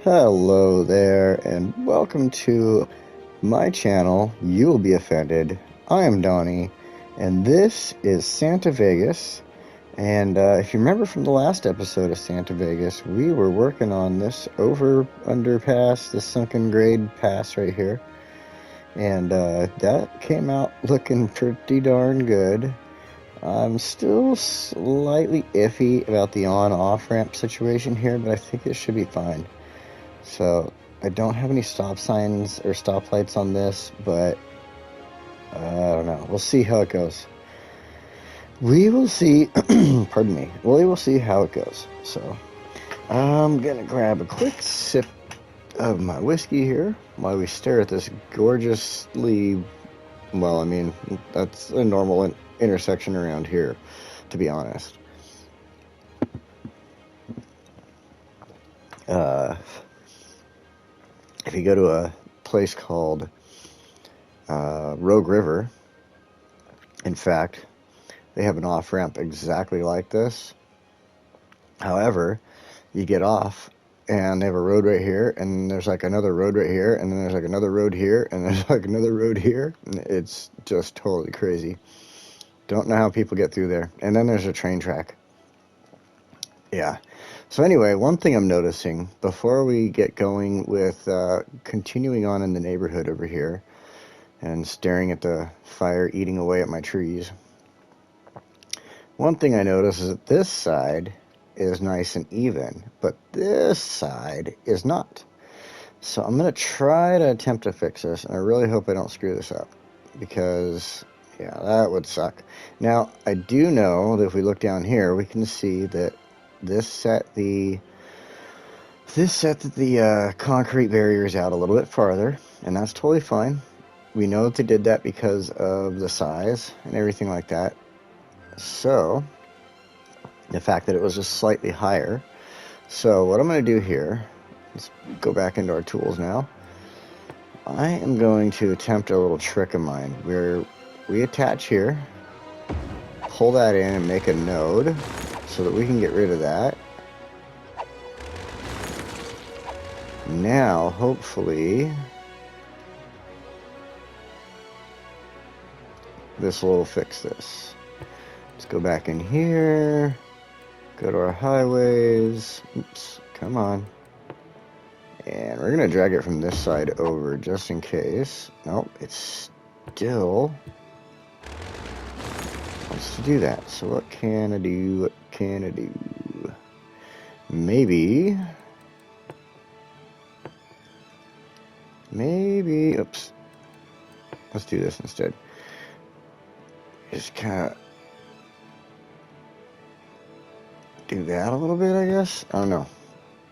Hello there, and welcome to my channel, You Will Be Offended. I am Donnie, and this is Santa Vegas. And if you remember from the last episode of Santa Vegas, we were working on this underpass, the sunken grade pass right here. And that came out looking pretty darn good. I'm still slightly iffy about the on-off ramp situation here, but I think it should be fine. So I don't have any stop signs or stoplights on this, but I don't know. We'll see how it goes. We will see, pardon me, we will see how it goes. So I'm going to grab a quick sip of my whiskey here while we stare at this gorgeously, well, I mean, that's a normal intersection around here, to be honest. If you go to a place called Rogue River, in fact, they have an off-ramp exactly like this. However, you get off, and they have a road right here, and there's like another road right here, and then there's like another road here, and there's like another road here. And it's just totally crazy. Don't know how people get through there. And then there's a train track. Yeah. So anyway, one thing I'm noticing before we get going with continuing on in the neighborhood over here and staring at the fire eating away at my trees, one thing I notice is that this side is nice and even, but this side is not. So I'm going to try to attempt to fix this, and I really hope I don't screw this up, because, yeah, that would suck. Now, I do know that if we look down here, we can see that this set the concrete barriers out a little bit farther, and that's totally fine. We know that they did that because of the size and everything like that. So, the fact that it was just slightly higher. So, what I'm going to do here, let's go back into our tools now. I am going to attempt a little trick of mine where we attach here, pull that in and make a node so that we can get rid of that. Now, hopefully, this will fix this. Let's go back in here, go to our highways. Oops, come on. And we're going to drag it from this side over just in case. Nope, it's still wants to do that. So what can I do? What can I do? Maybe, oops. Let's do this instead. Just kind of do that a little bit, I guess. I don't know.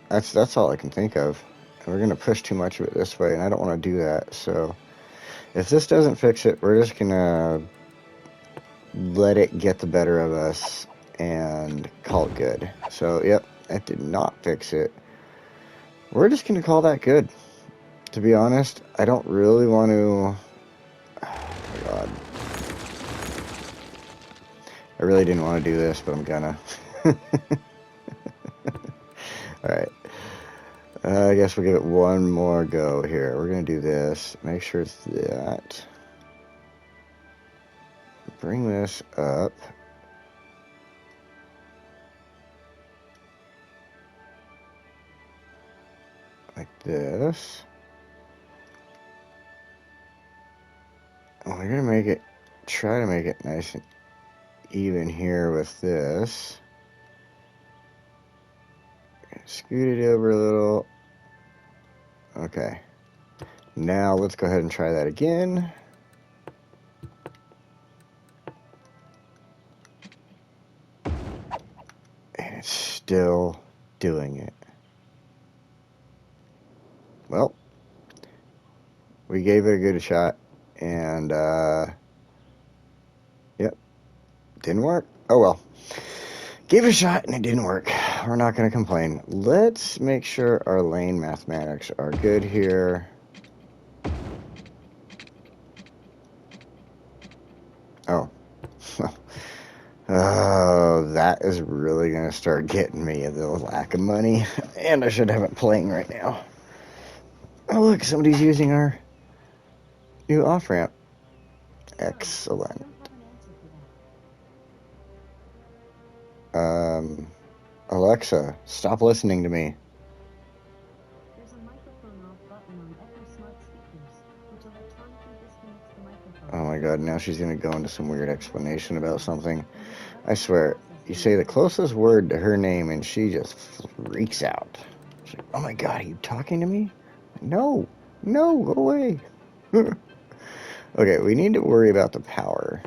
That's all I can think of. And we're going to push too much of it this way, and I don't want to do that. So if this doesn't fix it, we're just going to let it get the better of us and call it good. So, yep, that did not fix it. We're just going to call that good. To be honest, I don't really want to... Oh, my God. I really didn't want to do this, but I'm gonna. Alright. I guess we'll give it one more go here. We're going to do this. Make sure it's that. Bring this up. Like this. And we're going to try to make it nice and even here with this. Scoot it over a little. Okay. Now let's go ahead and try that again. And it's still doing it. Well, we gave it a good shot, and yep, didn't work. Oh well. Gave it a shot and it didn't work. We're not going to complain. Let's make sure our lane mathematics are good here. Oh. Oh, that is really going to start getting me, the lack of money. And I should have it playing right now. Oh, look, somebody's using our new off-ramp. Excellent. Alexa, stop listening to me. There's a microphone off button on Echo Smart speakers, which electronically disconnects the microphone. Oh my god, now she's going to go into some weird explanation about something. I swear, you say the closest word to her name and she just freaks out. She's like, oh my god, are you talking to me? No, no, go away. Okay, we need to worry about the power.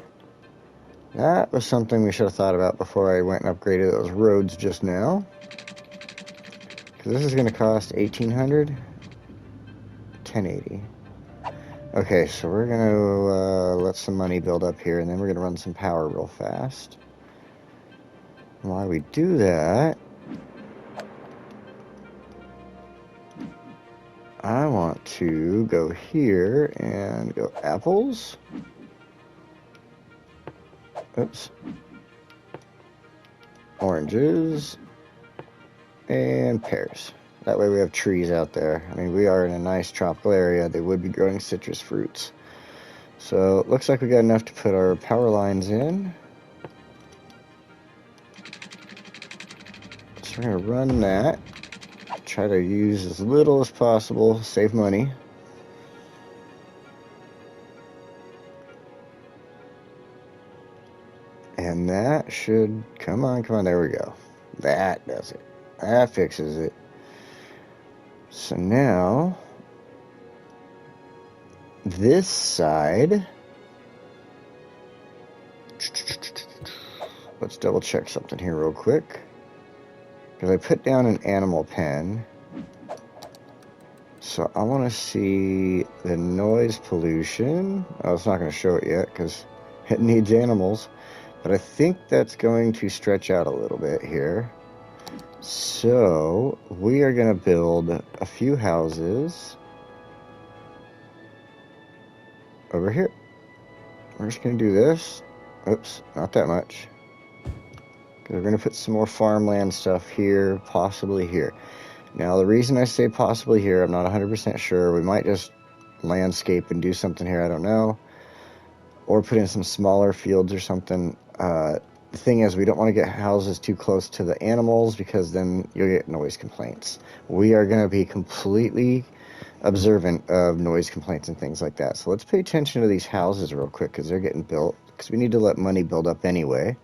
That was something we should have thought about before I went and upgraded those roads just now. Because this is going to cost $1,800. 1080. Okay, so we're going to let some money build up here, and then we're going to run some power real fast. And while we do that, I want to go here and go apples. Oops. Oranges. And pears. That way we have trees out there. I mean, we are in a nice tropical area. They would be growing citrus fruits. So it looks like we got enough to put our power lines in. So we're going to run that. Try to use as little as possible. Save money. And that should... Come on, come on. There we go. That does it. That fixes it. So now... This side... Let's double check something here real quick. Because I put down an animal pen. So I want to see the noise pollution. Oh, it's not going to show it yet because it needs animals. But I think that's going to stretch out a little bit here. So we are going to build a few houses over here. We're just going to do this. Oops, not that much. We're going to put some more farmland stuff here, possibly here. Now, the reason I say possibly here, I'm not 100% sure. We might just landscape and do something here, I don't know. Or put in some smaller fields or something. The thing is, we don't want to get houses too close to the animals because then you'll get noise complaints. We are going to be completely observant of noise complaints and things like that. So let's pay attention to these houses real quick because they're getting built. Because we need to let money build up anyway.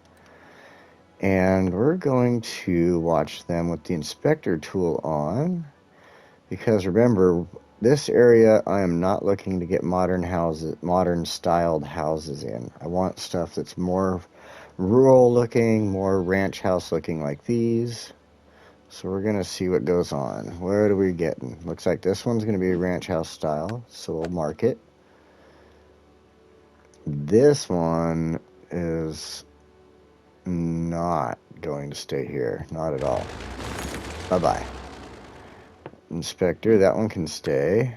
And we're going to watch them with the inspector tool on. Because remember, this area I am not looking to get modern styled houses in. I want stuff that's more rural looking, more ranch house looking like these. So we're going to see what goes on. What are we getting? Looks like this one's going to be a ranch house style, so we'll mark it. This one is not going to stay here. Not at all. Bye-bye. Inspector, that one can stay.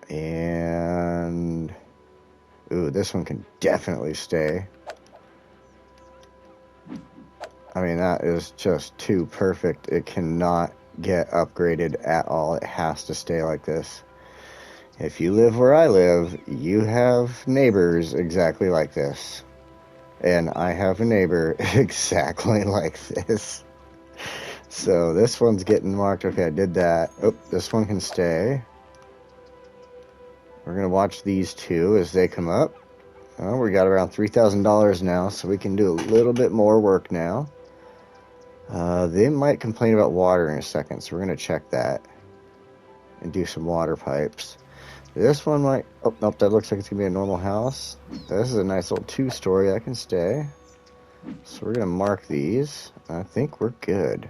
And... ooh, this one can definitely stay. I mean, that is just too perfect. It cannot get upgraded at all. It has to stay like this. If you live where I live, you have neighbors exactly like this. And I have a neighbor exactly like this. So this one's getting marked. Okay, I did that. Oh, this one can stay. We're going to watch these two as they come up. Oh, we got around $3,000 now, so we can do a little bit more work now. They might complain about water in a second, so we're going to check that. And do some water pipes. This one might... oh, nope, that looks like it's going to be a normal house. This is a nice little two-story that can stay. So we're going to mark these. I think we're good.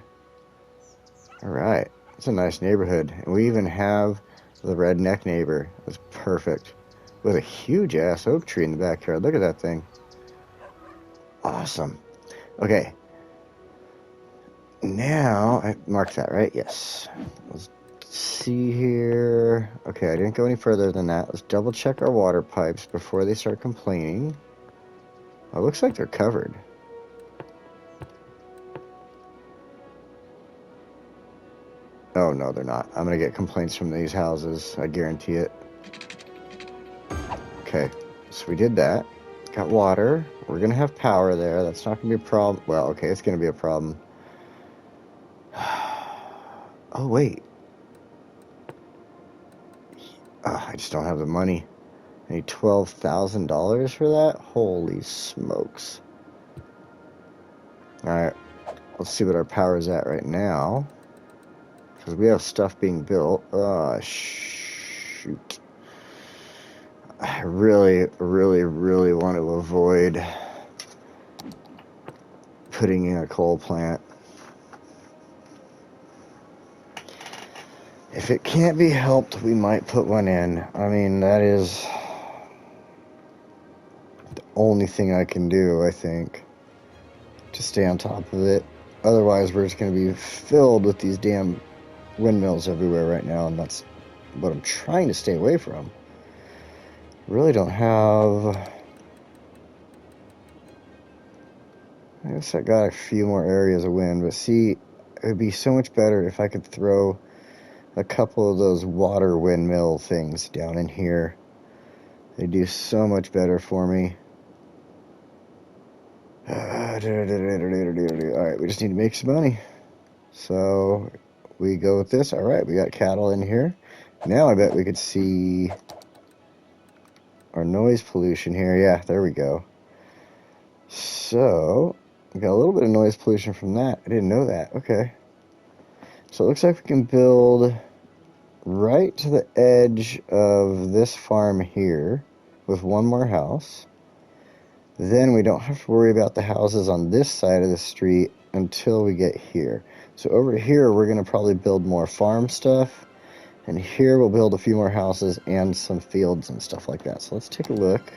Alright. It's a nice neighborhood. And we even have the redneck neighbor. That's perfect. With a huge-ass oak tree in the backyard. Look at that thing. Awesome. Okay. Now, I marked that, right? Yes. Let's see here. Okay, I didn't go any further than that. Let's double check our water pipes before they start complaining. Oh, it looks like they're covered. Oh, no, they're not. I'm going to get complaints from these houses. I guarantee it. Okay, so we did that. Got water. We're going to have power there. That's not going to be a problem. Well, okay, it's going to be a problem. Oh, wait. I just don't have the money. I need $12,000 for that? Holy smokes. Alright, let's see what our power is at right now. Because we have stuff being built. Shoot. I really, really, really want to avoid putting in a coal plant. If it can't be helped, we might put one in. I mean, that is the only thing I can do, I think, to stay on top of it. Otherwise, we're just going to be filled with these damn windmills everywhere right now, and that's what I'm trying to stay away from. Really don't have... I guess I got a few more areas of wind, but see, it would be so much better if I could throw a couple of those water windmill things down in here. They do so much better for me. Alright, we just need to make some money. So, we go with this. Alright, we got cattle in here. Now I bet we could see our noise pollution here. Yeah, there we go. So, we got a little bit of noise pollution from that. I didn't know that. Okay. So it looks like we can build right to the edge of this farm here with one more house. Then we don't have to worry about the houses on this side of the street until we get here. So over here, we're going to probably build more farm stuff. And here we'll build a few more houses and some fields and stuff like that. So let's take a look.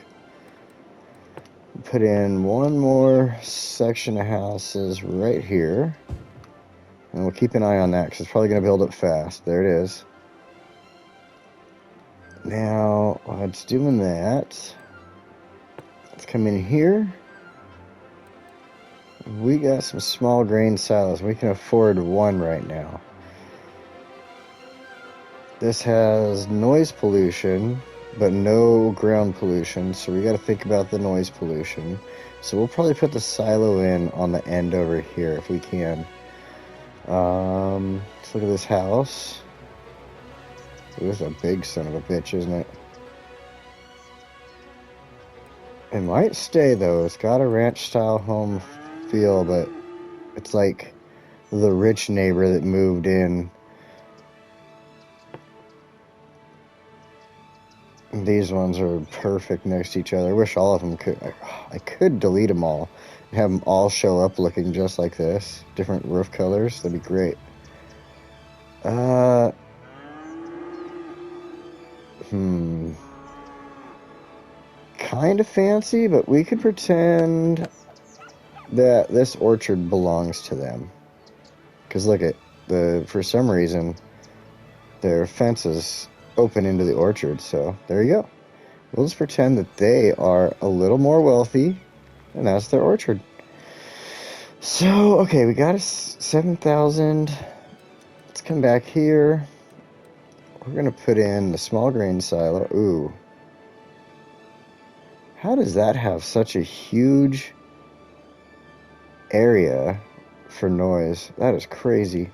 Put in one more section of houses right here. And we'll keep an eye on that because it's probably going to build up fast. There it is. Now, while it's doing that, let's come in here. We got some small grain silos. We can afford one right now. This has noise pollution, but no ground pollution, so we got to think about the noise pollution. So we'll probably put the silo in on the end over here if we can. Let's look at this house. This is a big son of a bitch, isn't it? It might stay though. It's got a ranch style home feel, but it's like the rich neighbor that moved in. These ones are perfect next to each other. I wish all of them could. I could delete them all and have them all show up looking just like this. Different roof colors. That'd be great. Kind of fancy, but we could pretend that this orchard belongs to them. Because look at for some reason, their fence is open into the orchard, so there you go. We'll just pretend that they are a little more wealthy, and that's their orchard. So, okay, we got a 7,000. Let's come back here. We're going to put in the small grain silo. Ooh. How does that have such a huge area for noise? That is crazy.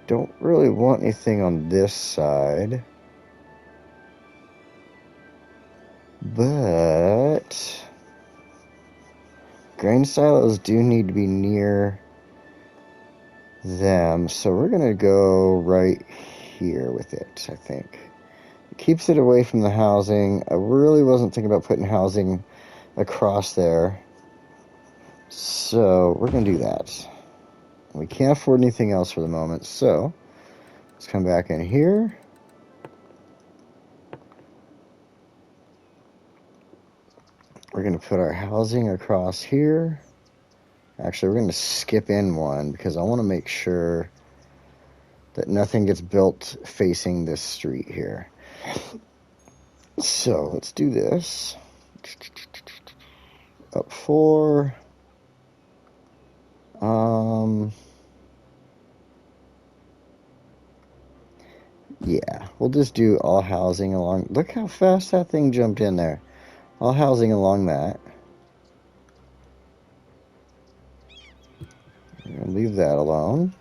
Don't really want anything on this side. But grain silos do need to be near them, so we're going to go right here with it, I think. It keeps it away from the housing. I really wasn't thinking about putting housing across there. So we're going to do that. We can't afford anything else for the moment, so let's come back in here. We're going to put our housing across here. Actually, we're going to skip in one because I want to make sure that nothing gets built facing this street here. So let's do this. Up 4. Yeah, we'll just do all housing along. Look how fast that thing jumped in there. All housing along that. We're gonna leave that alone.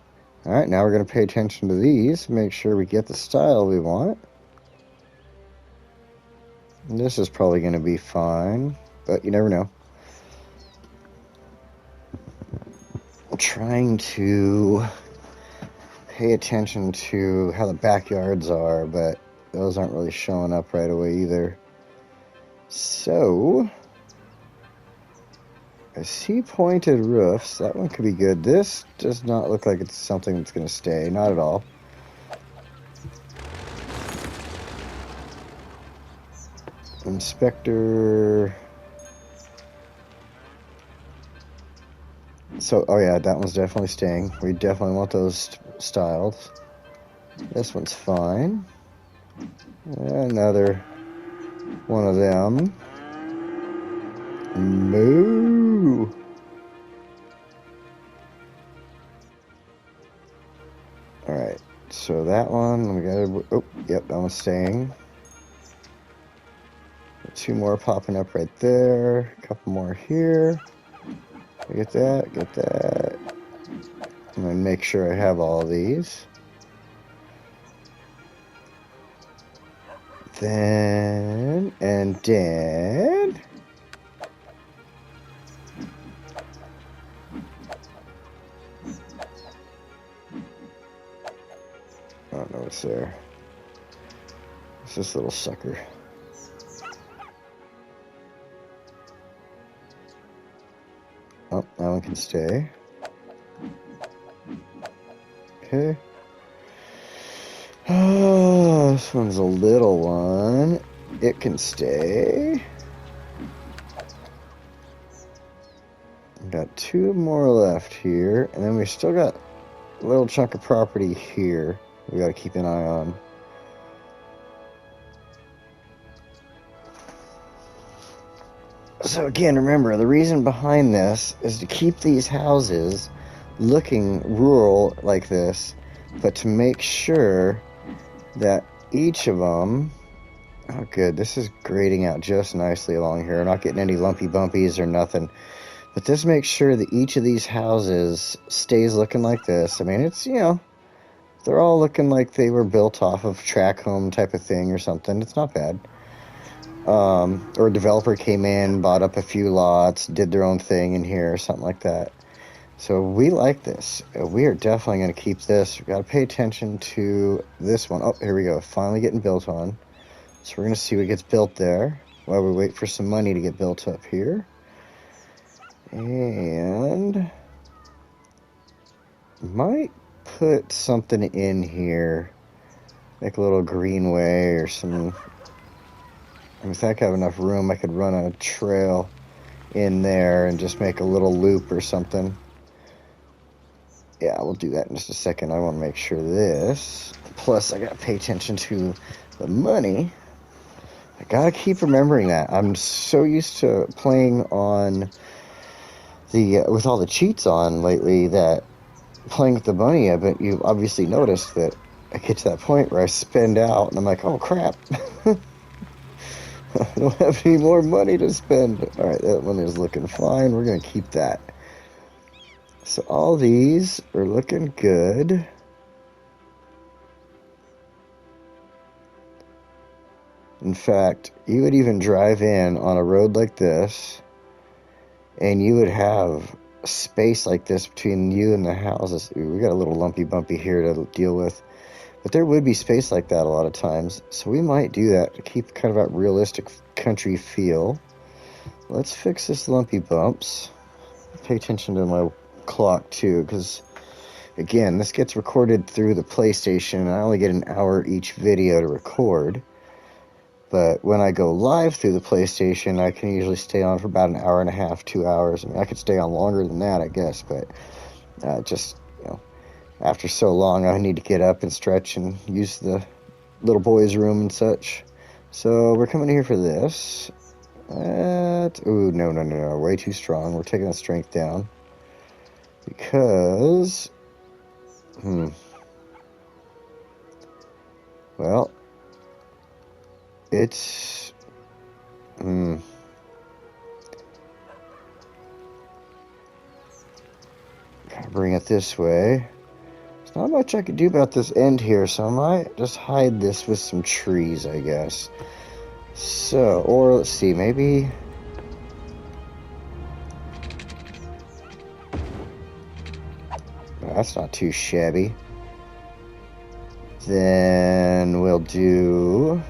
Alright, now we're going to pay attention to these, make sure we get the style we want. And this is probably going to be fine, but you never know. I'm trying to pay attention to how the backyards are, but those aren't really showing up right away either. So, I see pointed roofs. That one could be good. This does not look like it's something that's going to stay. Not at all. Inspector. So, oh yeah, that one's definitely staying. We definitely want those styles. This one's fine. Another one of them. Moo! Alright, so that one, we gotta, oh, yep, that one's staying. 2 more popping up right there. A couple more here. Get that, get that. I'm gonna make sure I have all of these. Then, and then. I don't know what's there. It's this little sucker. Oh, that one can stay. Okay. Oh, this one's a little one. It can stay. We've got 2 more left here, and then we still got a little chunk of property here we gotta keep an eye on. So again, remember, the reason behind this is to keep these houses looking rural like this, but to make sure that each of them, oh good, this is grading out just nicely along here. We're not getting any lumpy bumpies or nothing. But this makes sure that each of these houses stays looking like this. I mean, it's, you know, they're all looking like they were built off of track home type of thing or something. It's not bad. Or a developer came in, bought up a few lots, did their own thing in here or something like that. So we like this. We are definitely going to keep this. We've got to pay attention to this one. Oh, here we go. Finally getting built on. So we're going to see what gets built there while we wait for some money to get built up here. And might put something in here, like a little greenway or some. I mean, if I have enough room, I could run a trail in there and just make a little loop or something. Yeah, we'll do that in just a second. I want to make sure this. Plus, I got to pay attention to the money. I got to keep remembering that. I'm so used to playing on the with all the cheats on lately that playing with the money, but you've obviously noticed that I get to that point where I spend out and I'm like, oh crap. I don't have any more money to spend. Alright, that one is looking fine. We're going to keep that. So all these are looking good. In fact, you would even drive in on a road like this, and you would have space like this between you and the houses. Ooh, we got a little lumpy bumpy here to deal with. But there would be space like that a lot of times. So we might do that to keep kind of that realistic country feel. Let's fix this lumpy bumps. Pay attention to my clock too, because again, this gets recorded through the PlayStation, and I only get an hour each video to record. But when I go live through the PlayStation, I can usually stay on for about an hour and a half, 2 hours. I mean, I could stay on longer than that, I guess, but just, you know, After so long, I need to get up and stretch and use the little boys' room and such. So we're coming here for this. Ooh, no. Way too strong. We're taking the strength down. Because... Well... It's... Gotta bring it this way. There's not much I could do about this end here, so I might just hide this with some trees, I guess. So, or let's see, maybe... That's not too shabby. Then we'll do...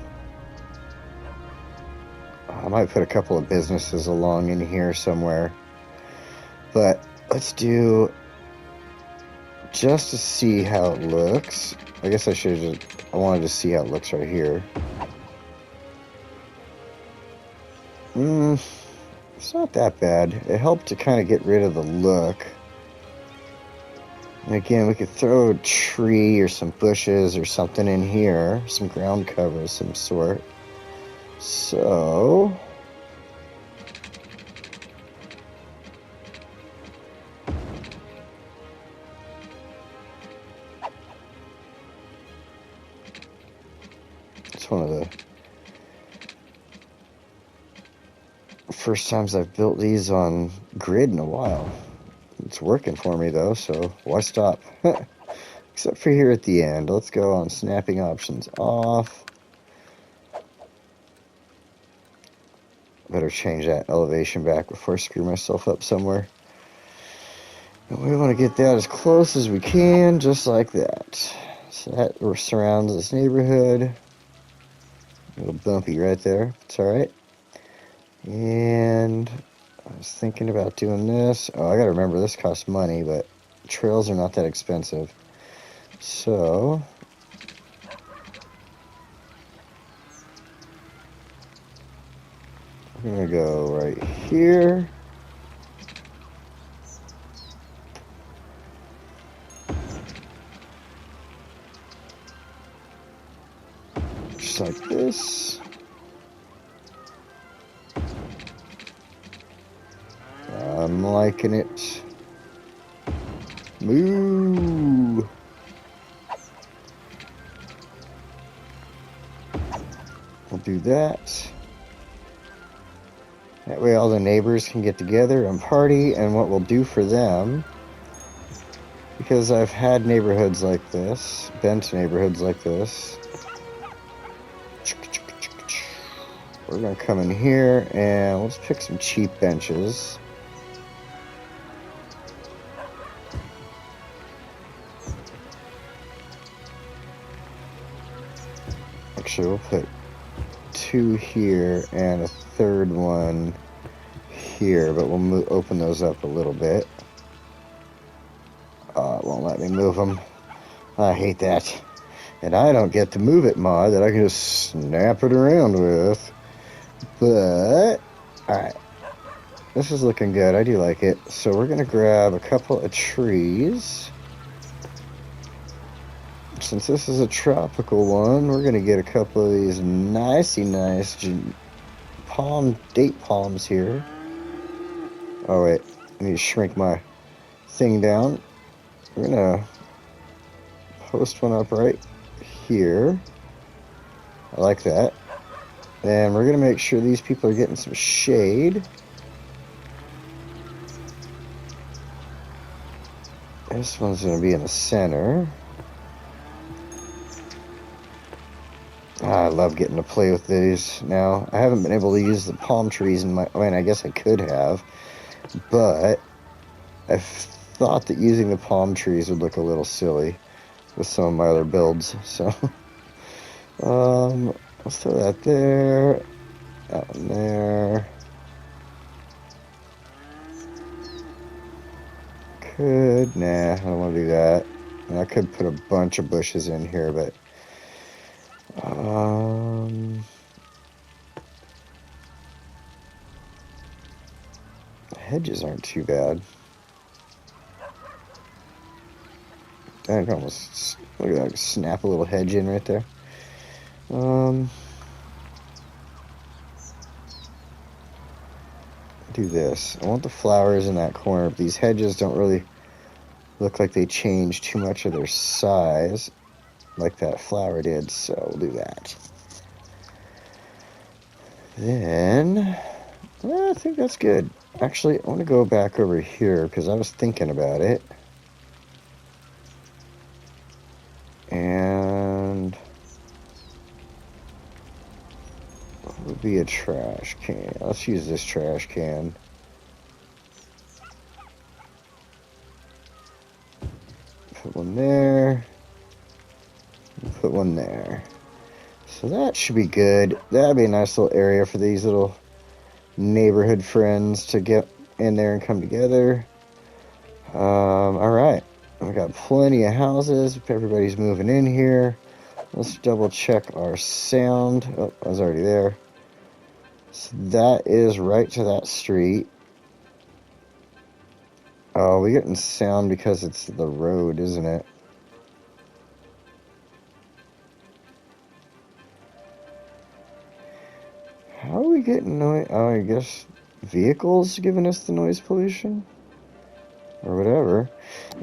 I might put a couple of businesses along in here somewhere. But let's do... Just to see how it looks. I guess I should have just... I wanted to see how it looks right here. It's not that bad. It helped to kind of get rid of the look. And again, we could throw a tree or some bushes or something in here. Some ground cover of some sort. So... It's one of the first times I've built these on grid in a while. It's working for me though, so why stop? Except for here at the end. Let's go on snapping options off. Better change that elevation back before I screw myself up somewhere. And we want to get that as close as we can, just like that. So that surrounds this neighborhood. A little bumpy right there. It's alright. And I was thinking about doing this. Oh, I gotta remember this costs money, but trails are not that expensive. So... we're gonna go right here. Just like this. I'm liking it. Moo! We'll do that. That way all the neighbors can get together and party, and what we'll do for them, because I've had neighborhoods like this, been to neighborhoods like this, we're going to come in here and let's pick some cheap benches. Actually, we'll put 2 here and a third one here, but we'll open those up a little bit. It won't let me move them. I hate that. And I don't get the move it mod that I can just snap it around with. But, alright. This is looking good. I do like it. So we're going to grab a couple of trees. Since this is a tropical one, we're going to get a couple of these nice date palms here. Oh wait, I need to shrink my thing down. We're going to post one up right here. I like that. And we're going to make sure these people are getting some shade. This one's going to be in the center. I love getting to play with these now. I haven't been able to use the palm trees in my... I mean, I guess I could have. But I thought that using the palm trees would look a little silly with some of my other builds. So, let's throw that there. That one there. Nah, I don't want to do that. And I could put a bunch of bushes in here, but... hedges aren't too bad. I can almost, look at that, snap a little hedge in right there. Do this. I want the flowers in that corner. These hedges don't really look like they change too much of their size like that flower did, so we'll do that. Then, I think that's good. Actually, I want to go back over here because I was thinking about it. And what would be a trash can? Let's use this trash can. Put one there. Put one there. So that should be good. That'd be a nice little area for these little neighborhood friends to get in there and come together. Alright. We got plenty of houses. Everybody's moving in here. Let's double check our sound. Oh, I was already there. So that is right to that street. Oh, we're getting sound because it's the road, isn't it? How are we getting noise? Oh, I guess vehicles giving us the noise pollution? Or whatever.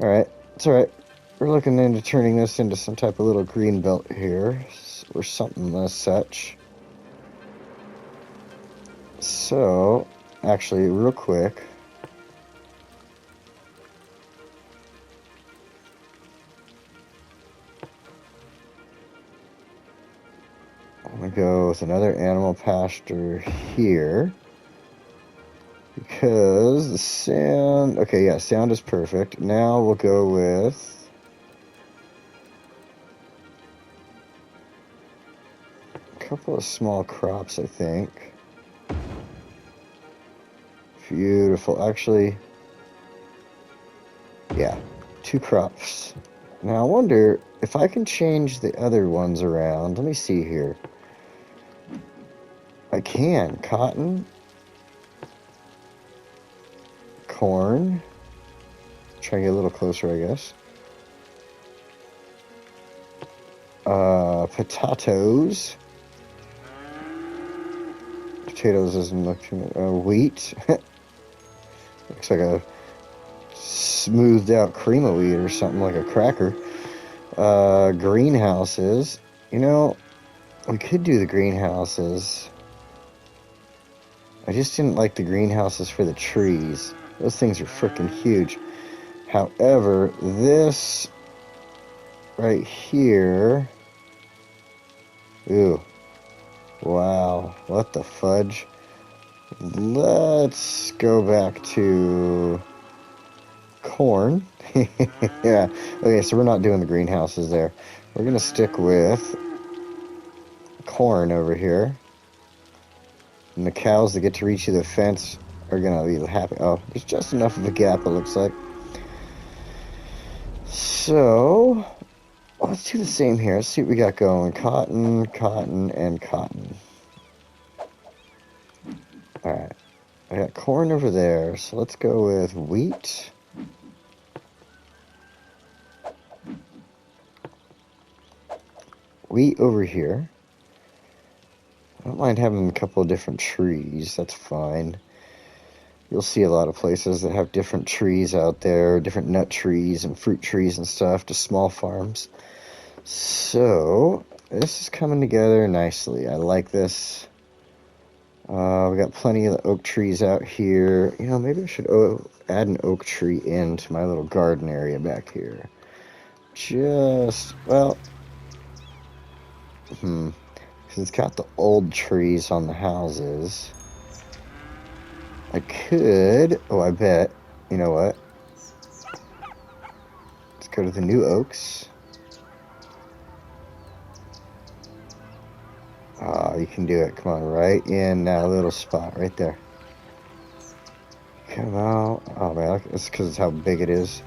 Alright, it's alright. We're looking into turning this into some type of little green belt here, or something as such. So, actually, real quick. I'm going to go with another animal pasture here. Because the sound... Okay, yeah, sound is perfect. Now we'll go with... a couple of small crops, I think. Beautiful. Actually, yeah, 2 crops. Now, I wonder if I can change the other ones around. Let me see here. I can. Cotton. Corn. Try to get a little closer, I guess. Potatoes. Potatoes doesn't look too much. Wheat. Looks like a smoothed out cream of wheat or something, like a cracker. Greenhouses. You know, we could do the greenhouses. I just didn't like the greenhouses for the trees. Those things are freaking huge. However, this right here... Ooh. Wow. What the fudge? Let's go back to corn. Yeah. Okay, so we're not doing the greenhouses there. We're going to stick with corn over here. And the cows that get to reach the fence are going to be happy. Oh, there's just enough of a gap, it looks like. So, let's do the same here. Let's see what we got going. Cotton, cotton, and cotton. Alright. I got corn over there, so let's go with wheat. Wheat over here. I don't mind having a couple of different trees, that's fine. You'll see a lot of places that have different trees out there, different nut trees and fruit trees and stuff, just small farms. So, this is coming together nicely. I like this. We got plenty of the oak trees out here. You know, maybe I should add an oak tree into my little garden area back here. Just, well, because it's got the old trees on the houses. I could, oh, I bet, you know what? Let's go to the new oaks. Oh, you can do it. Come on, right in that little spot right there. Come on. Oh, man, it's because it's how big it is.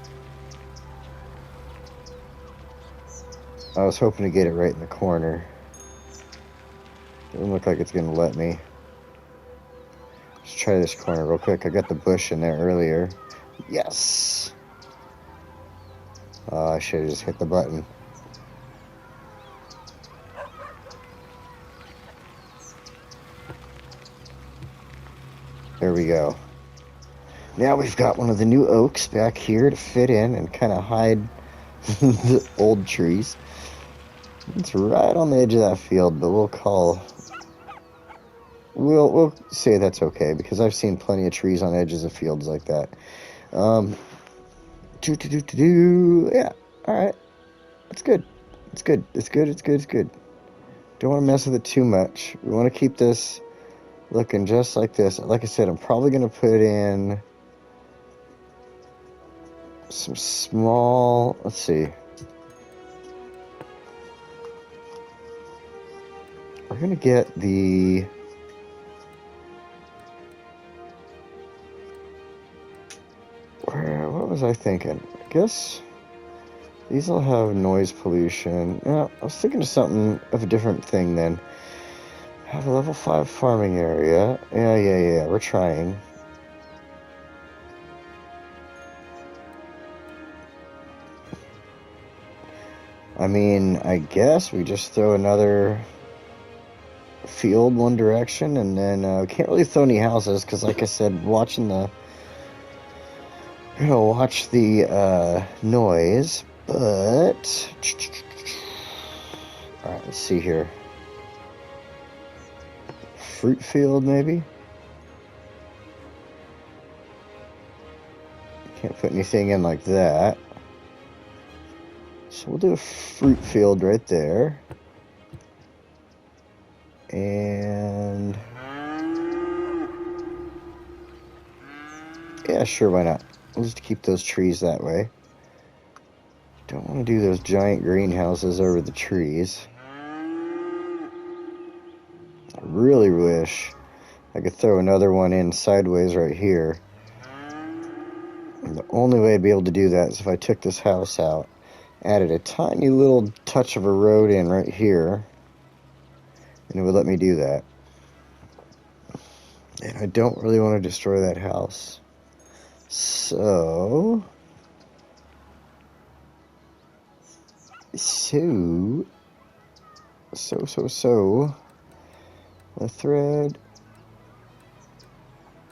I was hoping to get it right in the corner. Doesn't look like it's going to let me. Let's try this corner real quick. I got the bush in there earlier. Yes! I should have just hit the button. There we go. Now we've got one of the new oaks back here to fit in and kind of hide the old trees. It's right on the edge of that field, but we'll say that's okay because I've seen plenty of trees on edges of fields like that. Yeah, all right. It's good. It's good. It's good. It's good. It's good. Don't want to mess with it too much. We want to keep this looking just like this. Like I said, I'm probably going to put in some small, let's see. We're going to get the, what was I thinking? I guess these will have noise pollution. Yeah, I was thinking of something of a different thing then. Have a level 5 farming area. Yeah, we're trying. I mean, I guess we just throw another field one direction, and then we can't really throw any houses, because like I said, watch the noise, but... Alright, let's see here. Fruit field, maybe? Can't put anything in like that. So we'll do a fruit field right there. And... yeah, sure, why not? We'll just keep those trees that way. Don't want to do those giant greenhouses over the trees. I really wish I could throw another one in sideways right here. And the only way I'd be able to do that is if I took this house out, added a tiny little touch of a road in right here, and it would let me do that. And I don't really want to destroy that house. So... a thread,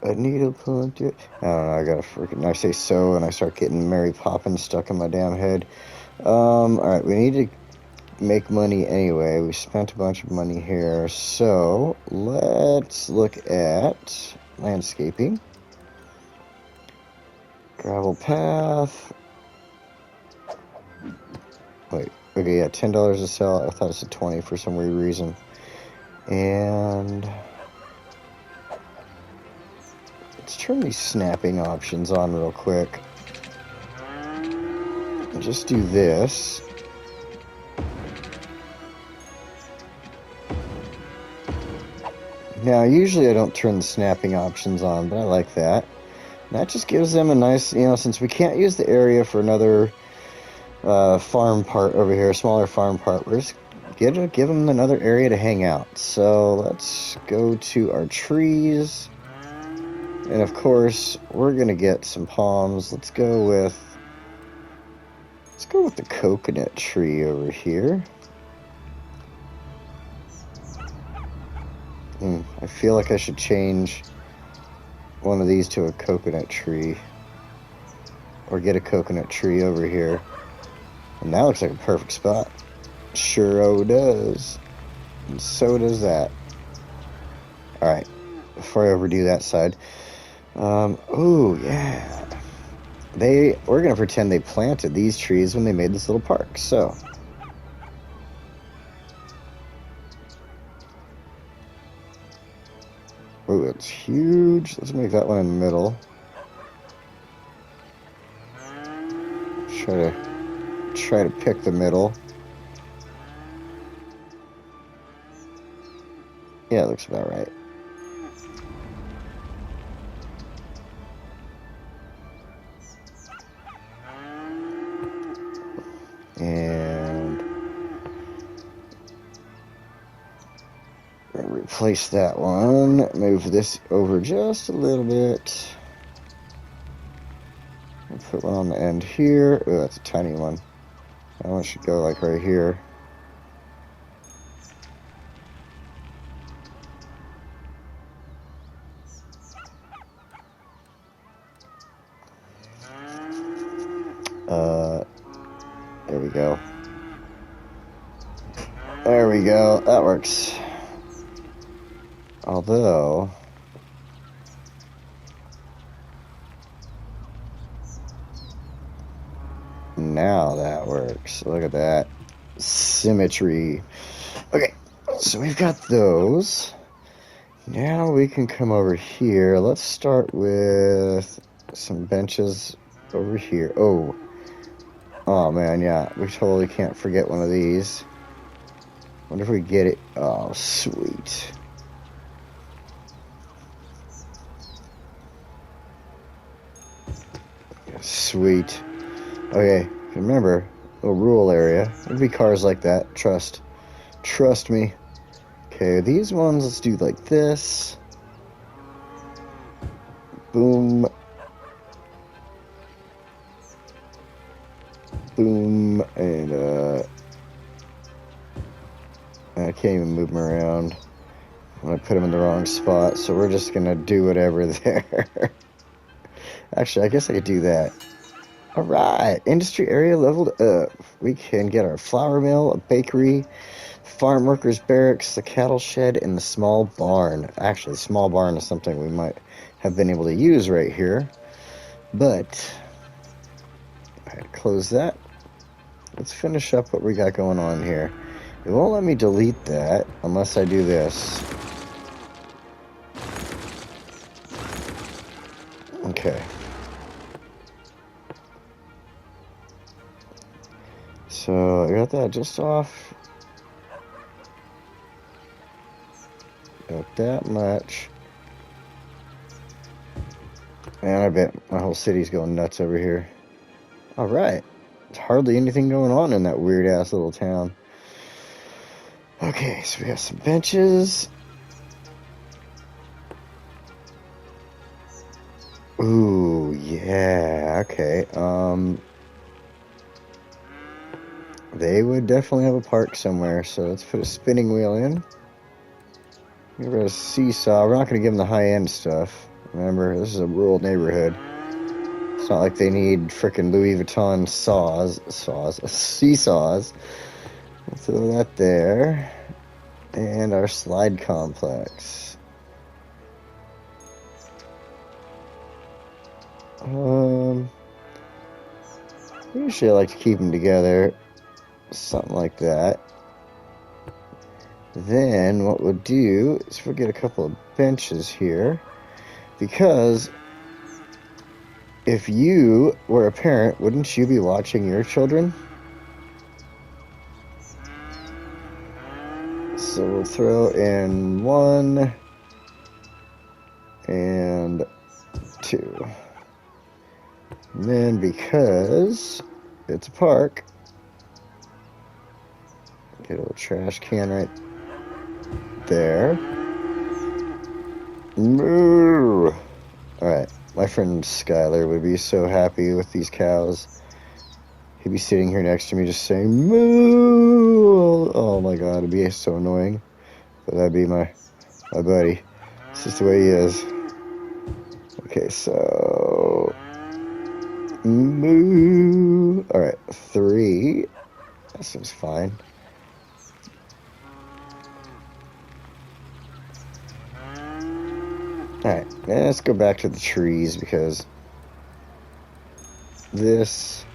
a needle pulling through it. I don't know, I gotta freaking, I say so and I start getting Mary Poppins stuck in my damn head. Alright, we need to make money anyway. We spent a bunch of money here, so let's look at landscaping. Gravel path. Wait, okay, yeah, $10 to sell. I thought it said 20 for some weird reason. And let's turn these snapping options on real quick. And just do this. Now, usually I don't turn the snapping options on, but I like that. And that just gives them a nice, since we can't use the area for another farm part over here, a smaller farm part, we're just give them another area to hang out. So let's go to our trees, and of course we're gonna get some palms. Let's go with the coconut tree over here. I feel like I should change one of these to a coconut tree, or get a coconut tree over here. And that looks like a perfect spot. Sure does. And so does that. Alright. Before I overdo that side. Oh, yeah. We're going to pretend they planted these trees when they made this little park. So. Oh, it's huge. Let's make that one in the middle. Try to pick the middle. Yeah, it looks about right. And replace that one. Move this over just a little bit. Put one on the end here. Oh, that's a tiny one. That one should go like right here. There we go. There we go. That works. Although, now that works. Look at that. Symmetry. Okay, so we've got those. Now we can come over here. Let's start with some benches over here. Oh man, yeah. We totally can't forget one of these. Wonder if we get it. Oh, sweet. Sweet. Okay, remember, a rural area. There'll be cars like that. Trust me. Okay, these ones, let's do like this. Boom. Boom. And, I can't even move them around. I'm gonna put them in the wrong spot, so we're just gonna do whatever there. Actually, I guess I could do that. Alright, industry area leveled up. We can get our flour mill, a bakery, farm workers barracks, the cattle shed, and the small barn. Actually, the small barn is something we might have been able to use right here. But, I had to close that. Let's finish up what we got going on here. It won't let me delete that unless I do this. Okay. So, I got that just off. Got that much. Man, I bet my whole city's going nuts over here. Alright. There's hardly anything going on in that weird-ass little town. Okay, so we got some benches. Ooh, yeah, okay. They would definitely have a park somewhere, so let's put a spinning wheel in. Give her a seesaw. We're not going to give them the high-end stuff. Remember, this is a rural neighborhood. It's not like they need frickin' Louis Vuitton seesaws. We'll throw that there. And our slide complex. Usually I like to keep them together. Something like that. Then what we'll do is we'll get a couple of benches here. Because if you were a parent, wouldn't you be watching your children? So we'll throw in 1 and 2. And then because it's a park, get a little trash can right there. Moo! Alright, my friend Skylar would be so happy with these cows. He'd be sitting here next to me just saying, moo! Oh my god, it'd be so annoying. But that'd be my buddy. It's just the way he is. Okay, so... moo! Alright, 3. That seems fine. Alright, let's go back to the trees because this...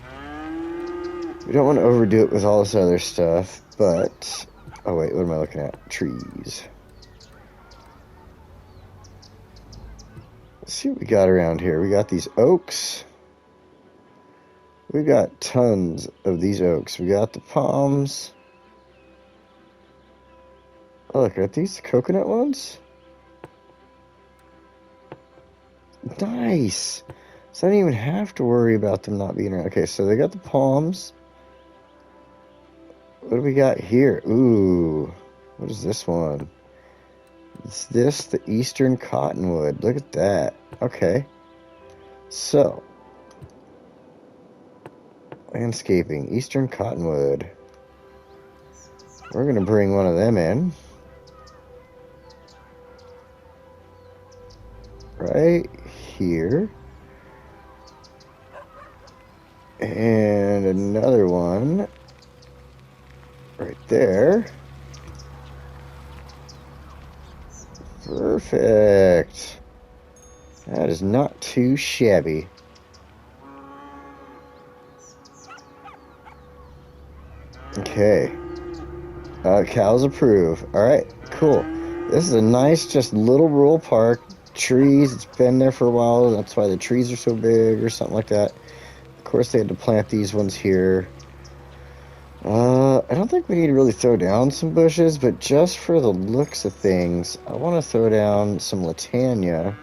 we don't want to overdo it with all this other stuff, but... oh wait, what am I looking at? Trees. Let's see what we got around here. We got these oaks. We got tons of these oaks. We got the palms. Oh, look, are these the coconut ones? Nice! So I don't even have to worry about them not being around. Okay, so they got the palms. What do we got here? Ooh, what is this one? Is this the Eastern Cottonwood? Look at that. Okay. So, Landscaping, Eastern Cottonwood. We're going to bring one of them in. Right here. And another one right there. Perfect. That is not too shabby. Okay. Cows approve. Alright, cool. This is a nice, just little rural park. Trees, it's been there for a while. That's why the trees are so big or something like that. Of course, they had to plant these ones here. I don't think we need to really throw down some bushes, but just for the looks of things, I want to throw down some latania.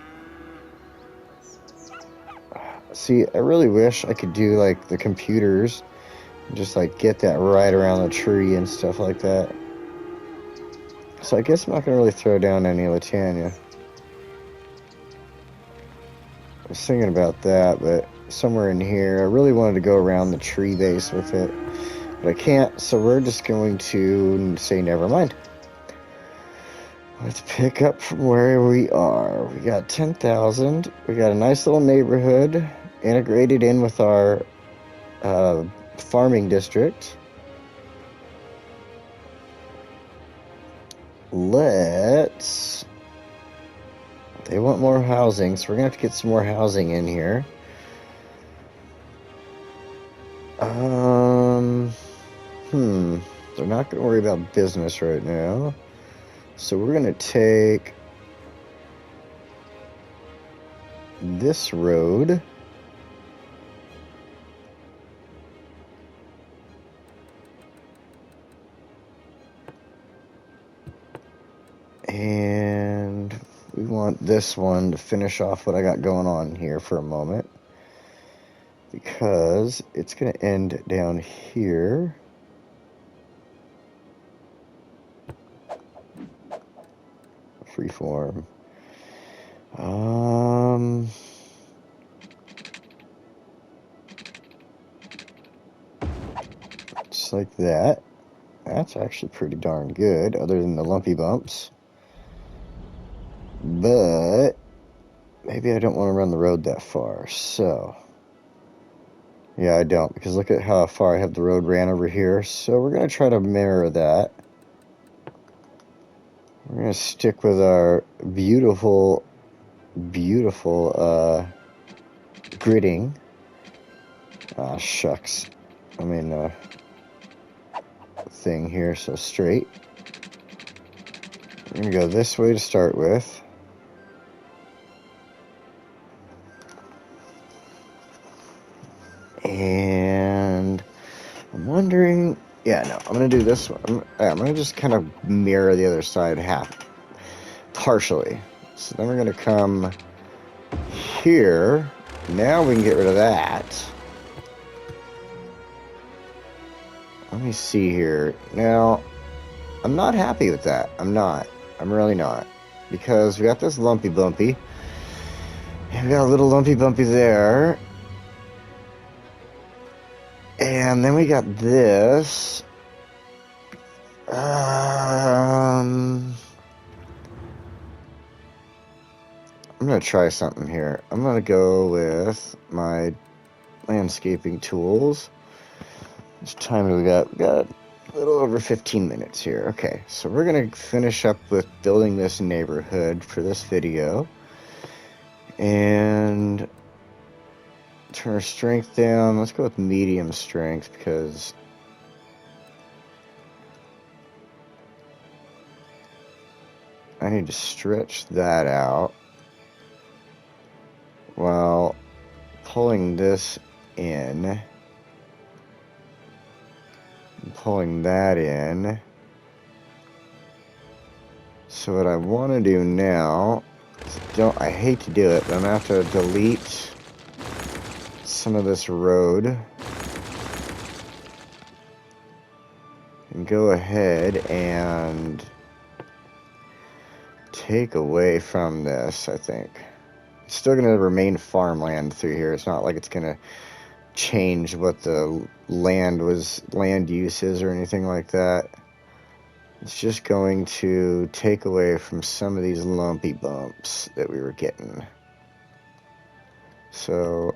See, I really wish I could do like the computers, just like get that right around the tree and stuff like that. So I guess I'm not going to really throw down any latania. I was thinking about that, but somewhere in here, I really wanted to go around the tree base with it. But I can't, so we're just going to say never mind. Let's pick up from where we are. We got 10,000. We got a nice little neighborhood integrated in with our farming district. Let's... They want more housing, so we're going to have to get some more housing in here. They're not going to worry about business right now. So we're going to take this road. And we want this one to finish off what I got going on here for a moment. Because it's going to end down here. Freeform. Just like that. That's actually pretty darn good, other than the lumpy bumps. But maybe I don't want to run the road that far, so... Yeah, I don't, because look at how far I have the road ran over here. So we're going to try to mirror that. We're going to stick with our beautiful, beautiful gridding. Ah, shucks. I mean, thing here, so straight. We're going to go this way to start with. And I'm wondering... Yeah, no, I'm going to do this one. I'm going to just kind of mirror the other side partially. So then we're going to come here. Now we can get rid of that. Let me see here. Now, I'm not happy with that. I'm not. I'm really not. Because we got this lumpy bumpy. And we got a little lumpy bumpy there. And then we got this. I'm going to try something here. I'm going to go with my landscaping tools. How much time do we got? We got a little over 15 minutes here. Okay, so we're going to finish up with building this neighborhood for this video. And turn our strength down. Let's go with medium strength because I need to stretch that out while pulling this in and pulling that in. So what I want to do now is I hate to do it, but I'm going to have to delete some of this road and go ahead and take away from this. I think it's still going to remain farmland through here. It's not like it's going to change what the land use is or anything like that. It's just going to take away from some of these lumpy bumps that we were getting. So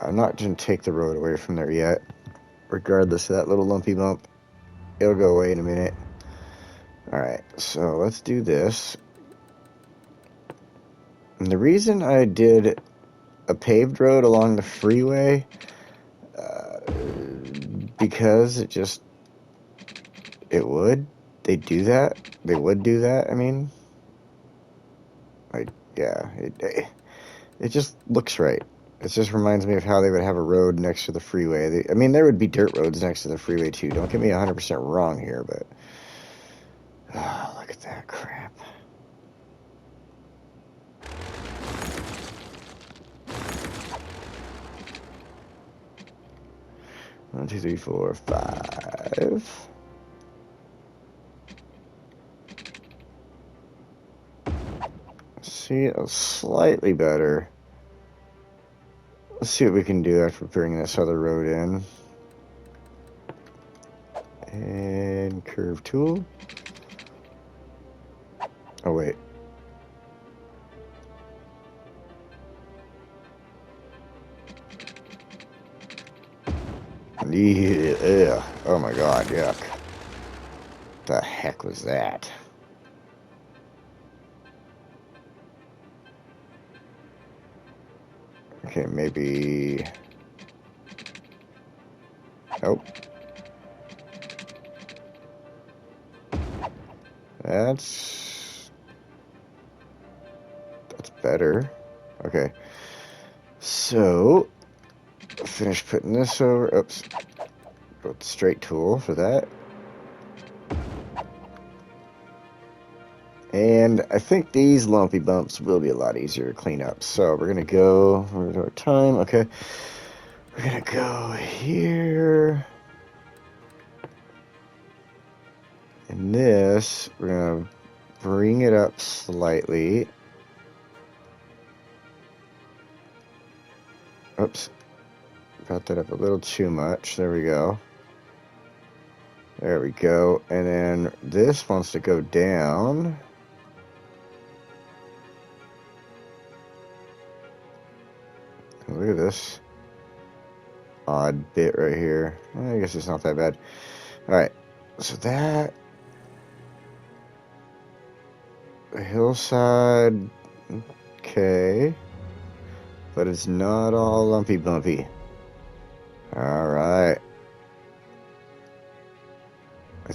I'm not going to take the road away from there yet. Regardless of that little lumpy bump, it'll go away in a minute. Alright, so let's do this. And the reason I did a paved road along the freeway, because it would. They do that. They would do that, I mean. Yeah, it just looks right. It just reminds me of how they would have a road next to the freeway. I mean, there would be dirt roads next to the freeway too. Don't get me 100% wrong here, but... Oh, look at that crap. One, two, three, four, five. See, it was slightly better. Let's see what we can do after bringing this other road in. And curve tool. Oh, wait. Yeah. Oh my god, yuck. What the heck was that? Okay, maybe... Nope. That's better. Okay. So, finish putting this over. Oops. Go with the straight tool for that. And I think these lumpy bumps will be a lot easier to clean up. So we're going to go over our time. Okay. We're going to go here. And this, we're going to bring it up slightly. Oops. Got that up a little too much. There we go. There we go. And then this wants to go down. Look at this odd bit right here. I guess it's not that bad. Alright. So that... The hillside... Okay. But it's not all lumpy bumpy. Alright. I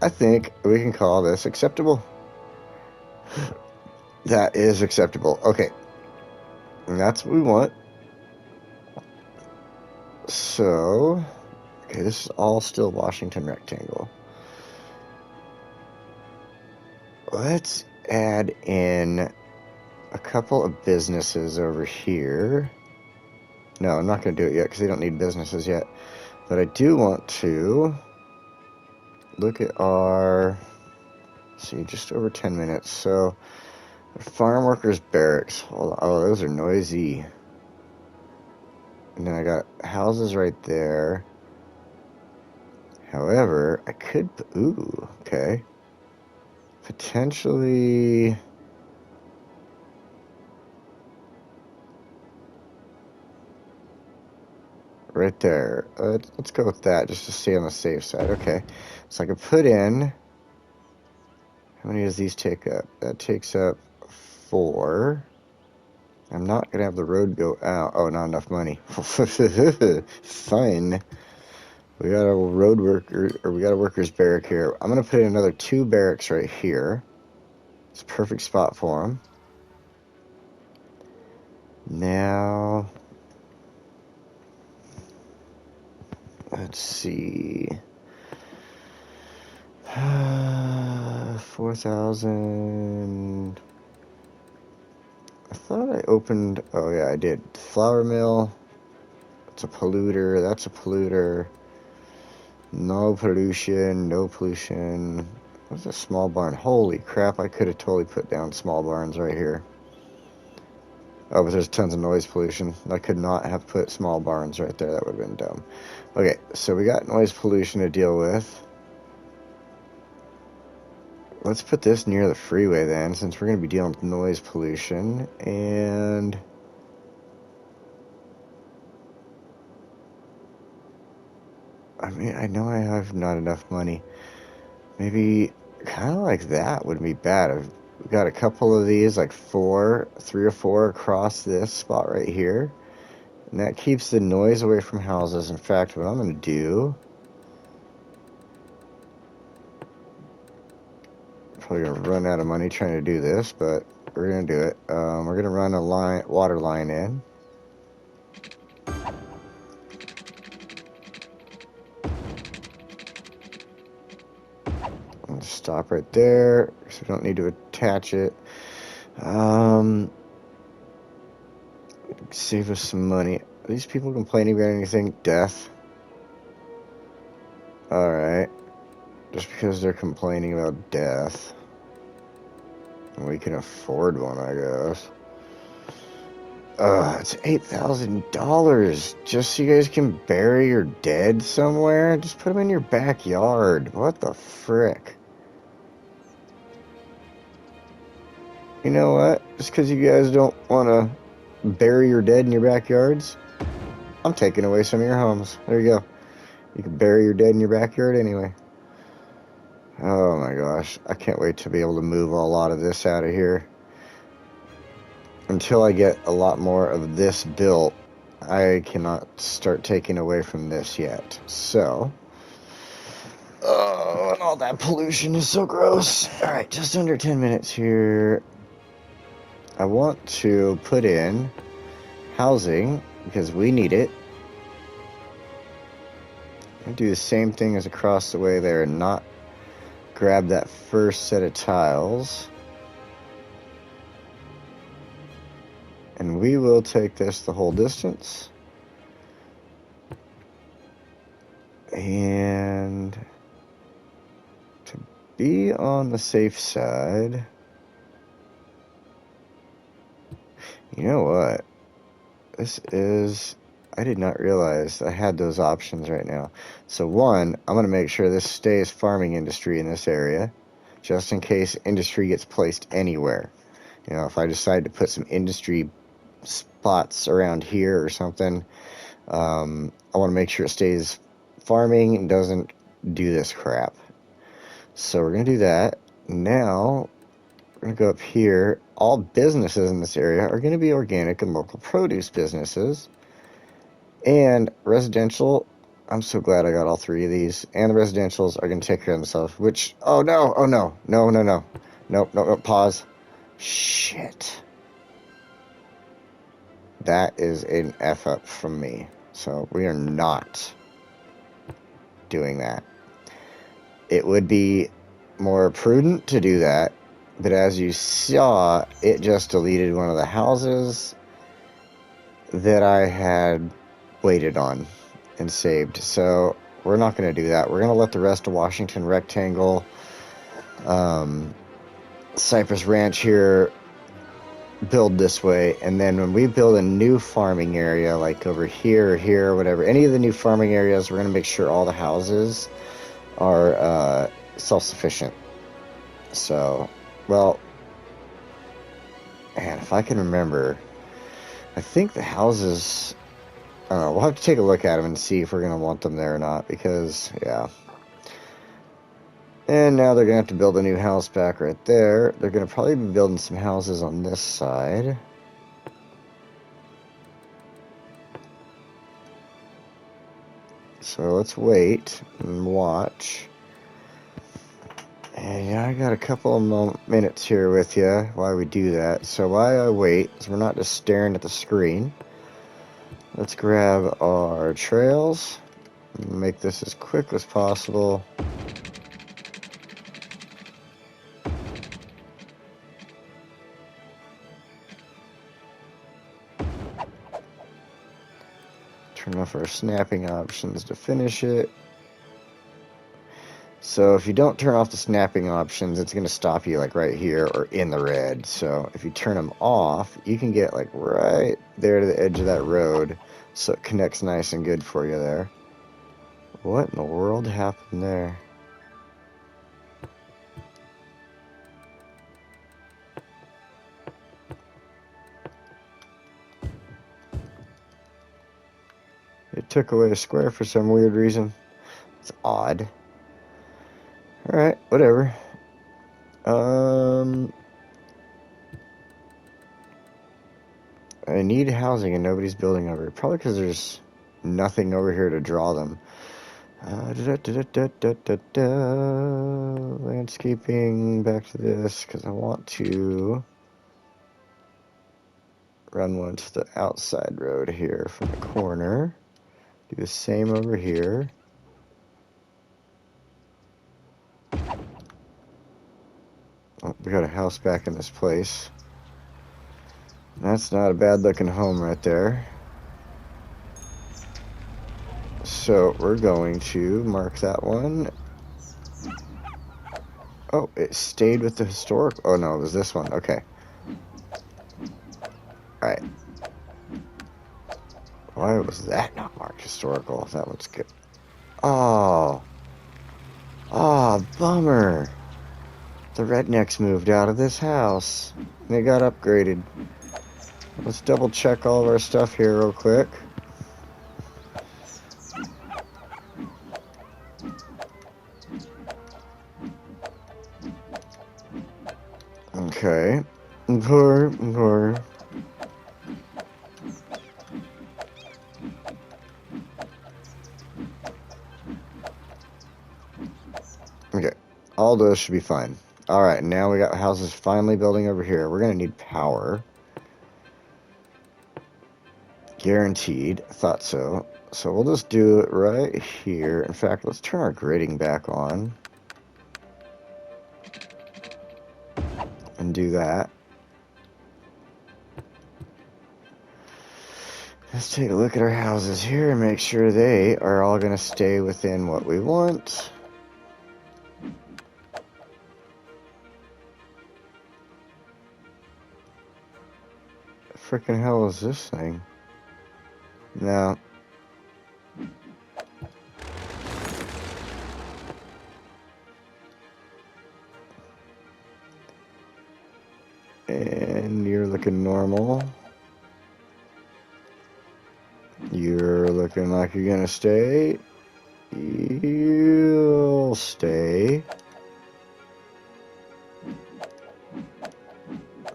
think we can call this acceptable. That is acceptable. Okay. And that's what we want. So, okay, this is all still Washington rectangle. Let's add in a couple of businesses over here. No, I'm not going to do it yet because they don't need businesses yet. But I do want to look at our, let's see, just over 10 minutes. So, farm workers barracks. Hold on. Oh, those are noisy. And then I got houses right there. However, I could, ooh, okay. Potentially... Right there. Let's go with that just to stay on the safe side. Okay. So I can put in... How many does these take up? That takes up 4. I'm not going to have the road go out. Oh, not enough money. Fine. We got a road worker, or we got a worker's barrack here. I'm going to put in another 2 barracks right here. It's a perfect spot for them. Now... Let's see. 4,000. I thought I opened. Oh, yeah, I did. Flour mill. That's a polluter. That's a polluter. No pollution. No pollution. What's a small barn? Holy crap, I could have totally put down small barns right here. Oh, but there's tons of noise pollution. I could not have put small barns right there. That would have been dumb. Okay, so we got noise pollution to deal with. Let's put this near the freeway then, since we're going to be dealing with noise pollution. And I mean, I know I have not enough money. Maybe kind of like that wouldn't be bad. I've got a couple of these, like 3 or 4 across this spot right here. And that keeps the noise away from houses. In fact, what I'm going to do, probably going to run out of money trying to do this, but we're going to do it. We're going to run a water line in. I'll stop right there, so we don't need to attach it. Save us some money. Are these people complaining about anything? Death? Alright. Just because they're complaining about death. We can afford one, I guess. It's $8,000 just so you guys can bury your dead somewhere? Just put them in your backyard. What the frick? You know what? Just because you guys don't want to bury your dead in your backyards, I'm taking away some of your homes. There you go. You can bury your dead in your backyard anyway. Oh my gosh. I can't wait to be able to move a lot of this out of here. Until I get a lot more of this built, I cannot start taking away from this yet. So, oh, and all that pollution is so gross. Alright, just under 10 minutes here. I want to put in housing because we need it. I'm gonna do the same thing as across the way there and not grab that first set of tiles. And we will take this the whole distance. And to be on the safe side, you know what? I did not realize I had those options right now. So one, I'm going to make sure this stays farming industry in this area, just in case industry gets placed anywhere. You know, if I decide to put some industry spots around here or something, I want to make sure it stays farming and doesn't do this crap. So we're going to do that. Now, we're going to go up here. All businesses in this area are going to be organic and local produce businesses. And residential, I'm so glad I got all 3 of these. And the residentials are going to take care of themselves, which, oh no, nope, pause. Shit. That is an F up from me. So we are not doing that. It would be more prudent to do that, but as you saw, it just deleted one of the houses that I had waited on and saved. So we're not going to do that. We're going to let the rest of Washington Rectangle, Cypress Ranch here build this way, and then when we build a new farming area, like over here or here or whatever, any of the new farming areas, we're going to make sure all the houses are self-sufficient. So, well, man, if I can remember, I think the houses, I don't know, we'll have to take a look at them and see if we're going to want them there or not, because, yeah. And now they're going to have to build a new house back right there. They're going to probably be building some houses on this side. So let's wait and watch. And yeah, I got a couple of minutes here with you while we do that. So while I wait, so we're not just staring at the screen, let's grab our trails and make this as quick as possible. Turn off our snapping options to finish it. So if you don't turn off the snapping options, it's going to stop you like right here or in the red. So if you turn them off, you can get like right there to the edge of that road, so it connects nice and good for you there. What in the world happened there? It took away a square for some weird reason. It's odd. Alright, whatever. I need housing and nobody's building over here. Probably because there's nothing over here to draw them. Landscaping, back to this, because I want to run one to the outside road here from the corner. Do the same over here. Oh, we got a house back in this place. That's not a bad looking home right there. So we're going to mark that one. Oh, it stayed with the historic. Oh no, it was this one. Okay. Alright. Why was that not marked historical? That looks good. Oh. Oh, bummer. The rednecks moved out of this house. They got upgraded. Let's double check all of our stuff here real quick. Okay. Okay. Okay. All those should be fine. Alright, now we got houses finally building over here. We're going to need power. Guaranteed. I thought so. So we'll just do it right here. In fact, let's turn our gridding back on. And do that. Let's take a look at our houses here and make sure they are all going to stay within what we want. Freaking hell is this thing? No. And you're looking normal. You're looking like you're gonna stay. You'll stay.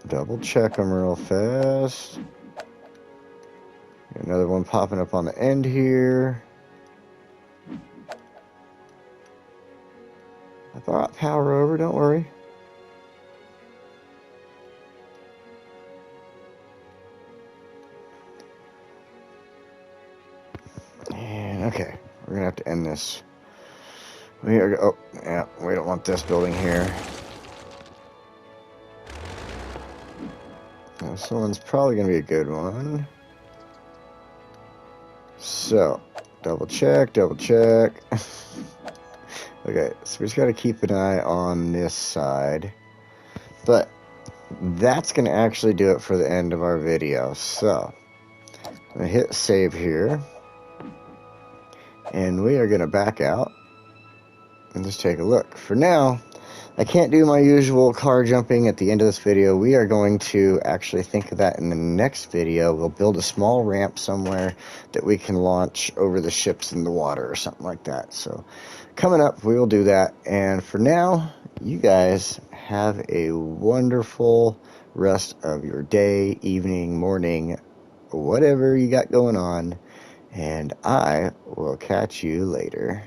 Double check them real fast. Another one popping up on the end here. I brought power over, don't worry. And okay, we're gonna have to end this. We are, oh, yeah, we don't want this building here. Now, this one's probably gonna be a good one. So, double check, double check. Okay, so we just got to keep an eye on this side. But that's going to actually do it for the end of our video. So, I'm going to hit save here. And we are going to back out and just take a look. For now, I can't do my usual car jumping at the end of this video. We are going to actually think of that in the next video. We'll build a small ramp somewhere that we can launch over the ships in the water or something like that. So coming up, we will do that. And for now, you guys have a wonderful rest of your day, evening, morning, whatever you got going on. And I will catch you later.